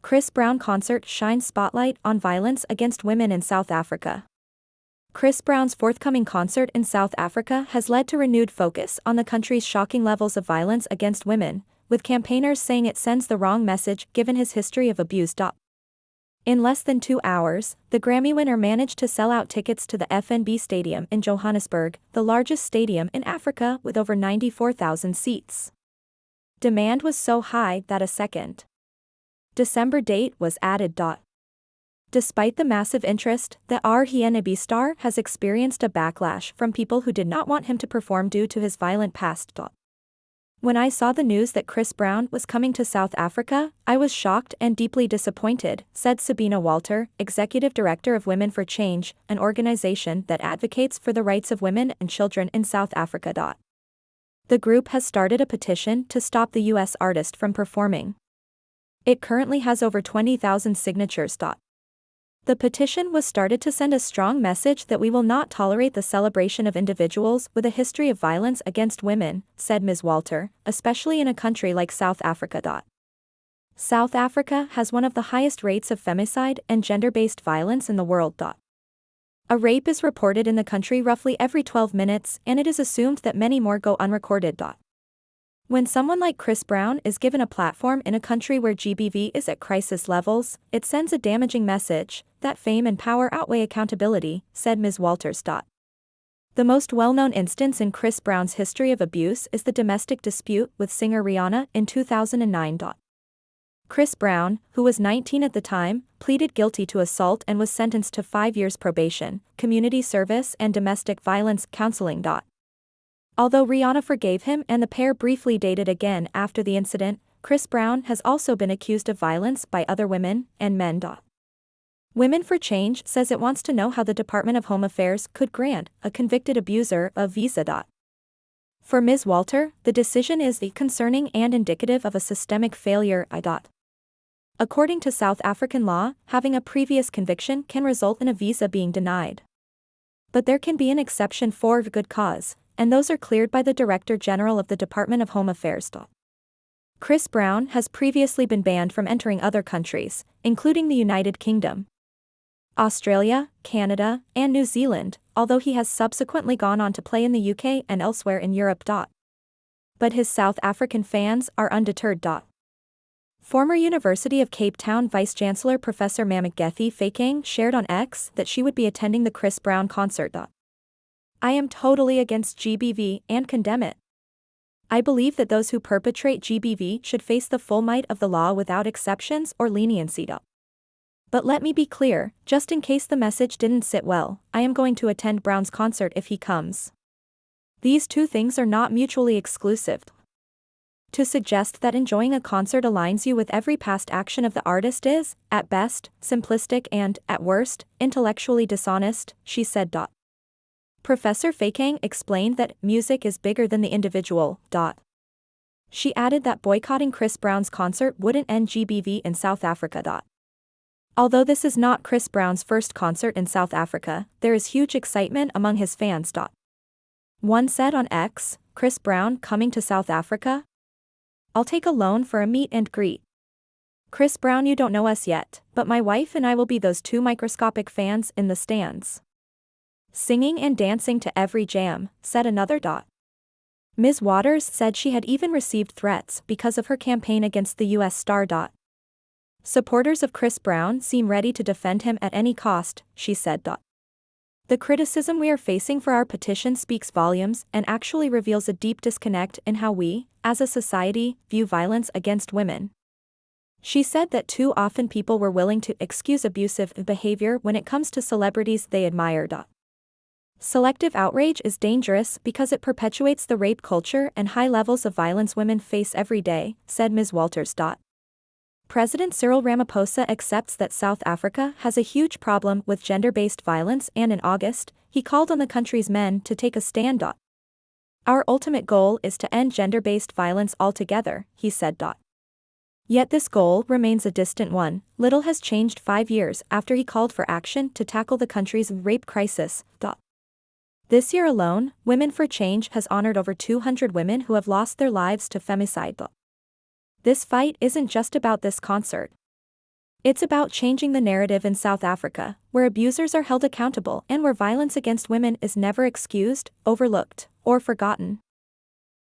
Chris Brown concert shines spotlight on violence against women in South Africa. Chris Brown's forthcoming concert in South Africa has led to renewed focus on the country's shocking levels of violence against women, with campaigners saying it sends the wrong message given his history of abuse. In less than 2 hours, the Grammy-winner managed to sell out tickets to the FNB Stadium in Johannesburg, the largest stadium in Africa with over 94,000 seats. Demand was so high that a second December date was added. Despite the massive interest, the FNB star has experienced a backlash from people who did not want him to perform due to his violent past. When I saw the news that Chris Brown was coming to South Africa, I was shocked and deeply disappointed, said Sabina Walter, Executive Director of Women for Change, an organization that advocates for the rights of women and children in South Africa. The group has started a petition to stop the U.S. artist from performing. It currently has over 20,000 signatures. The petition was started to send a strong message that we will not tolerate the celebration of individuals with a history of violence against women, said Ms. Walter, especially in a country like South Africa. South Africa has one of the highest rates of femicide and gender-based violence in the world. A rape is reported in the country roughly every 12 minutes, and it is assumed that many more go unrecorded. When someone like Chris Brown is given a platform in a country where GBV is at crisis levels, it sends a damaging message that fame and power outweigh accountability, said Ms. Walters. The most well-known instance in Chris Brown's history of abuse is the domestic dispute with singer Rihanna in 2009. Chris Brown, who was 19 at the time, pleaded guilty to assault and was sentenced to 5 years probation, community service and domestic violence counseling. Although Rihanna forgave him and the pair briefly dated again after the incident, Chris Brown has also been accused of violence by other women and men. Women for Change says it wants to know how the Department of Home Affairs could grant a convicted abuser a visa. For Ms. Walter, the decision is concerning and indicative of a systemic failure. According to South African law, having a previous conviction can result in a visa being denied. But there can be an exception for good cause, and those are cleared by the Director General of the Department of Home Affairs. Chris Brown has previously been banned from entering other countries, including the United Kingdom, Australia, Canada, and New Zealand, although he has subsequently gone on to play in the UK and elsewhere in Europe. But his South African fans are undeterred. Former University of Cape Town Vice-Chancellor Professor Mamokgethi Phakeng shared on X that she would be attending the Chris Brown concert. I am totally against GBV and condemn it. I believe that those who perpetrate GBV should face the full might of the law without exceptions or leniency. But let me be clear, just in case the message didn't sit well, I am going to attend Brown's concert if he comes. These two things are not mutually exclusive. To suggest that enjoying a concert aligns you with every past action of the artist is, at best, simplistic and, at worst, intellectually dishonest, she said. Professor Phakeng explained that music is bigger than the individual. She added that boycotting Chris Brown's concert wouldn't end GBV in South Africa. Although this is not Chris Brown's first concert in South Africa, there is huge excitement among his fans. One said on X, Chris Brown coming to South Africa? I'll take a loan for a meet and greet. Chris Brown, you don't know us yet, but my wife and I will be those 2 microscopic fans in the stands. Singing and dancing to every jam, said another. Ms. Waters said she had even received threats because of her campaign against the U.S. star. Supporters of Chris Brown seem ready to defend him at any cost, she said. The criticism we are facing for our petition speaks volumes and actually reveals a deep disconnect in how we, as a society, view violence against women. She said that too often people were willing to excuse abusive behavior when it comes to celebrities they admire. Selective outrage is dangerous because it perpetuates the rape culture and high levels of violence women face every day, said Ms. Walters. President Cyril Ramaphosa accepts that South Africa has a huge problem with gender-based violence, and in August, he called on the country's men to take a stand. Our ultimate goal is to end gender-based violence altogether, he said. Yet this goal remains a distant one. Little has changed 5 years after he called for action to tackle the country's rape crisis. This year alone, Women for Change has honored over 200 women who have lost their lives to femicide. This fight isn't just about this concert. It's about changing the narrative in South Africa, where abusers are held accountable and where violence against women is never excused, overlooked, or forgotten.